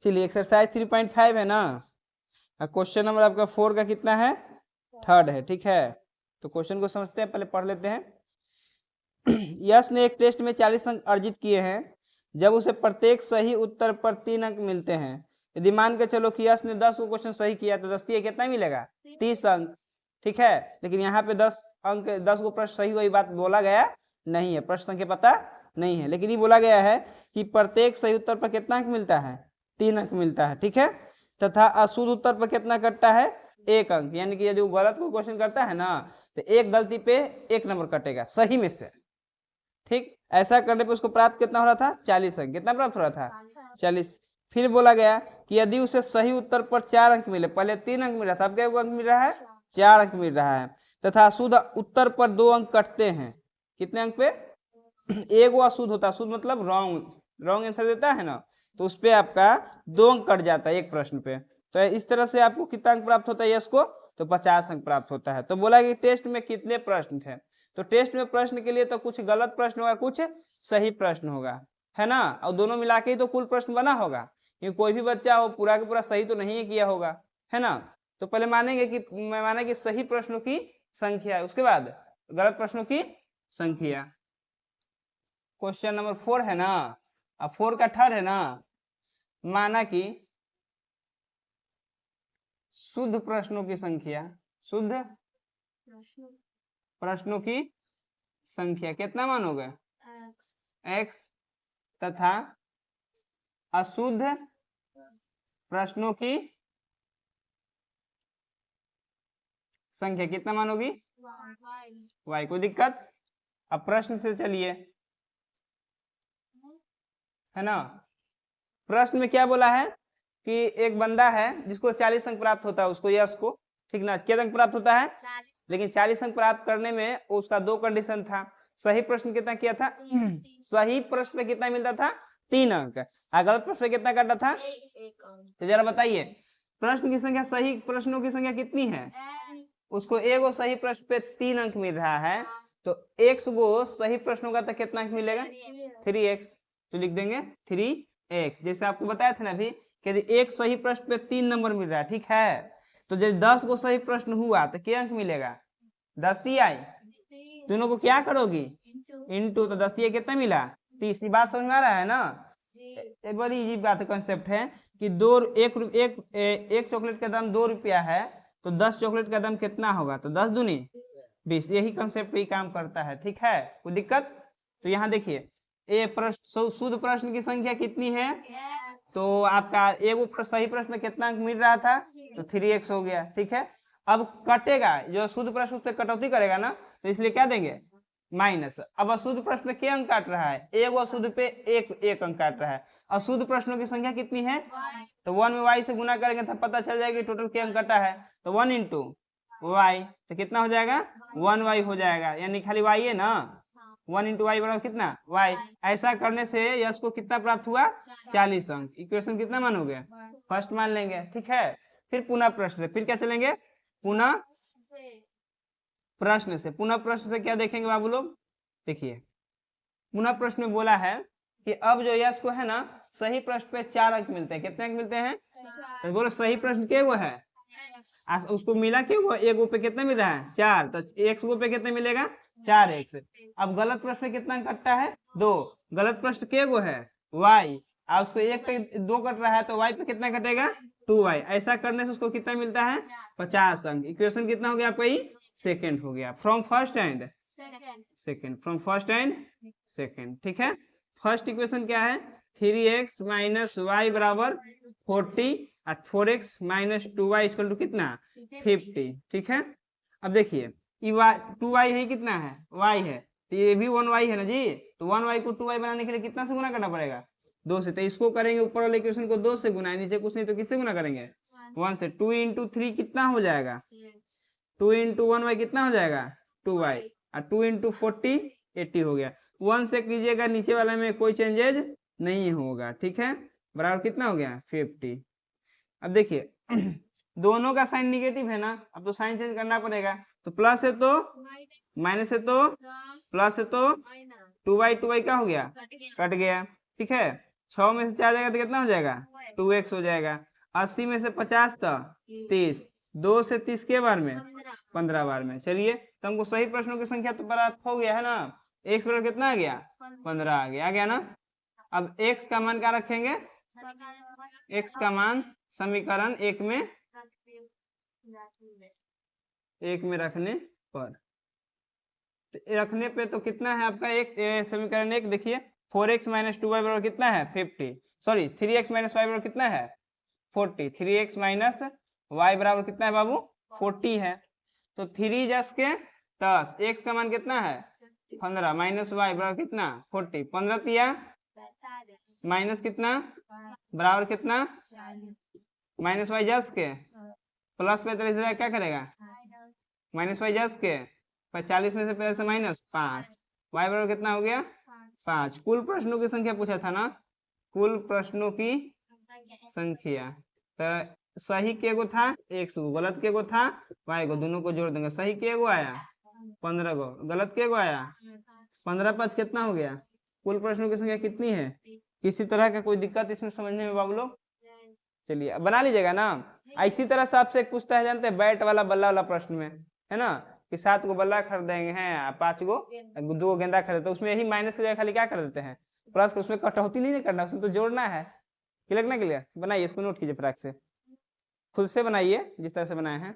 चलिए एक्सरसाइज 3.5 है ना। क्वेश्चन नंबर आपका 4 का कितना है? 3rd है। ठीक है, तो क्वेश्चन को समझते हैं, पहले पढ़ लेते हैं। यश ने एक टेस्ट में 40 अंक अर्जित किए हैं। जब उसे प्रत्येक सही उत्तर पर 3 अंक मिलते हैं। यदि मान के चलो कि यश ने 10 को क्वेश्चन सही किया तो 10 कितना मिलेगा? 30 अंक। ठीक है, लेकिन यहाँ पे 10 अंक 10 को प्रश्न सही वही बात बोला गया नहीं है, प्रश्न संख्या पता नहीं है, लेकिन ये बोला गया है कि प्रत्येक सही उत्तर पर कितना अंक मिलता है? 3 अंक मिलता है। ठीक है, तथा अशुद्ध उत्तर पर कितना कटता है? 1 अंक। यानी कि यदि वो गलत को क्वेश्चन करता है ना तो एक गलती पे 1 नंबर कटेगा सही में से। ठीक, ऐसा करने पे उसको प्राप्त कितना हो रहा था? 40 अंक। कितना प्राप्त हो रहा था? 40। फिर बोला गया कि यदि उसे सही उत्तर पर 4 अंक मिले, पहले 3 अंक मिल रहा था, अब क्या अंक मिल रहा है? 4 अंक मिल रहा है, तथा अशुद्ध उत्तर पर 2 अंक कटते हैं। कितने अंक पे? एक वो अशुद्ध होता है, अशुद्ध मतलब रॉन्ग आंसर देता है ना, तो उस पे आपका 2 अंक कट जाता है एक प्रश्न पे। तो इस तरह से आपको कितना अंक प्राप्त होता है यश को? तो 50 अंक प्राप्त होता है। तो बोला कि टेस्ट में कितने प्रश्न थे, तो टेस्ट में प्रश्न के लिए तो कुछ गलत प्रश्न होगा, कुछ सही प्रश्न होगा, है ना, और दोनों मिला के ही तो कुल प्रश्न बना होगा, क्योंकि कोई भी बच्चा हो पूरा का पूरा सही तो नहीं किया होगा, है ना। तो पहले मानेंगे कि मैं माना कि सही प्रश्नों की संख्या है, उसके बाद गलत प्रश्नों की संख्या। क्वेश्चन नंबर 4 है ना, अब 4 का 3rd है ना। माना कि शुद्ध प्रश्नों की संख्या, शुद्ध प्रश्नों की संख्या कितना मानोगे? x, तथा अशुद्ध प्रश्नों की संख्या कितना मानोगी? y। कोई दिक्कत? अब प्रश्न से चलिए, है ना। प्रश्न में क्या बोला है कि एक बंदा है जिसको 40 अंक प्राप्त होता है, उसको यश को, ठीक ना, कितने अंक प्राप्त होता है? 40। लेकिन 40 अंक प्राप्त करने में उसका 2 कंडीशन था। सही प्रश्न कितना किया था? सही प्रश्न पे कितना मिलता था? 3 अंक। और गलत प्रश्न पे कितना काटा था? 1 अंक। तो जरा बताइए, प्रश्न की संख्या, सही प्रश्नों की संख्या कितनी है? उसको एगो सही प्रश्न पे 3 अंक मिल रहा है, तो x गो सही प्रश्नों का तो कितना अंक मिलेगा? 3x। तो लिख देंगे 3x। जैसे आपको बताया था ना अभी कि यदि एक सही प्रश्न पे 3 नंबर मिल रहा है, ठीक है, तो जब 10 को सही प्रश्न हुआ तो क्या अंक मिलेगा? 10 आई। दोनों को क्या करोगी? इंटू। तो 10 कितना मिला? 30। बात समझ में आ रहा है ना? एक बड़ी इजी बात, कंसेप्ट है कि एक चॉकलेट का दाम 2 रुपया है, तो 10 चॉकलेट का दाम कितना होगा? तो 10 दूनी 20। यही कंसेप्ट पे काम करता है, ठीक है, कोई दिक्कत? तो यहाँ देखिए, ए प्रश्न, शुद्ध प्रश्न की संख्या कितनी है? तो आपका एगो सही प्रश्न में कितना अंक मिल रहा था? तो 3x हो गया, ठीक है। अब कटेगा, जो शुद्ध प्रश्न उस पर कटौती करेगा ना, तो इसलिए क्या देंगे? माइनस। अब अशुद्ध प्रश्न में क्या अंक काट रहा है? एगो अशुद्ध पे एक अंक काट रहा है। अशुद्ध प्रश्नों की संख्या कितनी है? तो 1 में y से गुना करेंगे तो पता चल जाएगा टोटल क्या अंक कटा है। तो 1 इंटू y, तो कितना हो जाएगा? 1y हो जाएगा, यानी खाली y है ना। 1 इंटू वाई बराबर कितना? y। ऐसा करने से यश को कितना प्राप्त हुआ? 40 अंक। इक्वेशन कितना मानोगे? फर्स्ट मान लेंगे, ठीक है। फिर पुनः प्रश्न, फिर क्या चलेंगे? पुनः प्रश्न से। पुनः प्रश्न से क्या देखेंगे बाबू लोग? देखिए, पुनः प्रश्न में बोला है कि अब जो यश को है ना, सही प्रश्न पे 4 अंक मिलते हैं। कितने अंक मिलते हैं? तो बोलो सही प्रश्न के वो है, उसको मिला कि वो एगो पे कितना मिल रहा है? 4। तो x गो पे कितना मिलेगा? 4x। अब गलत प्रश्न में कितना कटता है? 2। गलत प्रश्न के गो है? y। और उसको 1 पे 2 कट रहा है, तो y पे कितना कटेगा? 2y। ऐसा करने से उसको कितना मिलता है? 50 अंक। इक्वेशन कितना हो गया आपका? ये सेकंड हो गया, from first and second, from first and second, ठीक है। फर्स्ट इक्वेशन क्या है? 3x माइनस वाई बराबर 40 और 4x minus 2y equal to कितना? 50, ठीक है। अब देखिए, 2y है, कितना है? y है, तो ये भी 1y है ना जी। तो 1y को 2y बनाने के लिए कितना से गुना करना पड़ेगा? 2 से। तो इसको करेंगे ऊपर वाले इक्वेशन को 2 से गुना, नीचे कुछ नहीं तो किससे गुना करेंगे? 1 से। 2 इंटू 3 कितना हो जाएगा? 2 इंटू 1y कितना हो जाएगा? 2y। और 2 इंटू 40 80 हो गया। 1 से कीजिएगा, नीचे वाले में कोई चेंजेज नहीं होगा, ठीक है। बराबर कितना हो गया? 50। अब देखिए दोनों का साइन निगेटिव है ना, अब तो साइन चेंज करना पड़ेगा। तो प्लस है तो माइनस है तो प्लस है तो 2y क्या हो गया? कट गया, ठीक है। 6 में से 4 जाएगा तो कितना हो जाएगा? 2x हो जाएगा। 80 में से 50 था 30, 2 से 30 के बार में 15 बार में। चलिए तो हमको सही प्रश्नों की संख्या तो प्राप्त हो गया है ना। x बराबर कितना आ गया? 15 आ गया ना। अब x का मान क्या रखेंगे? x का मान समीकरण एक में रखने पर, रखने पे तो कितना है आपका एक समीकरण एक देखिए 4x माइनस 2y बराबर कितना है 50, सॉरी 3x माइनस वाई बराबर कितना है 40, 3x माइनस वाई बराबर कितना है बाबू 40 है। तो 3 जस के 10, x का मान कितना है 15 माइनस वाई बराबर कितना 40, 15 तिया माइनस कितना बराबर कितना माइनस वाई जस के प्लस 45 क्या करेगा माइनस वाई जस के 45 में से पहले से माइनस 5, वाई बराबर कितना हो गया 5। कुल प्रश्नों की संख्या पूछा था ना, कुल प्रश्नों की संख्या। तो सही के गो था 100 गो, गलत के गो था वाई गो, दोनों को जोड़ देंगे। सही के गो आया 15 गो, गलत के गो आया 15, 5 कितना हो गया। कुल प्रश्नों की संख्या कितनी है। किसी तरह का कोई दिक्कत इसमें समझने में बाबू लोग? चलिए बना लीजिएगा ना। इसी तरह से आपसे एक पूछता है जानते हैं बैट वाला बल्ला वाला प्रश्न में, है ना, कि 7 गो बल्ला खरीदेंगे हैं 5 गो 2 गेंदा खरीदे, तो उसमें यही माइनस की जगह खाली क्या कर देते हैं प्लस, उसमें कटौती नहीं करना, उसमें तो जोड़ना है। क्लियर ना क्लियर? बनाइए इसको, नोट कीजिए फटाक से, खुद से बनाइए जिस तरह से बनाए हैं।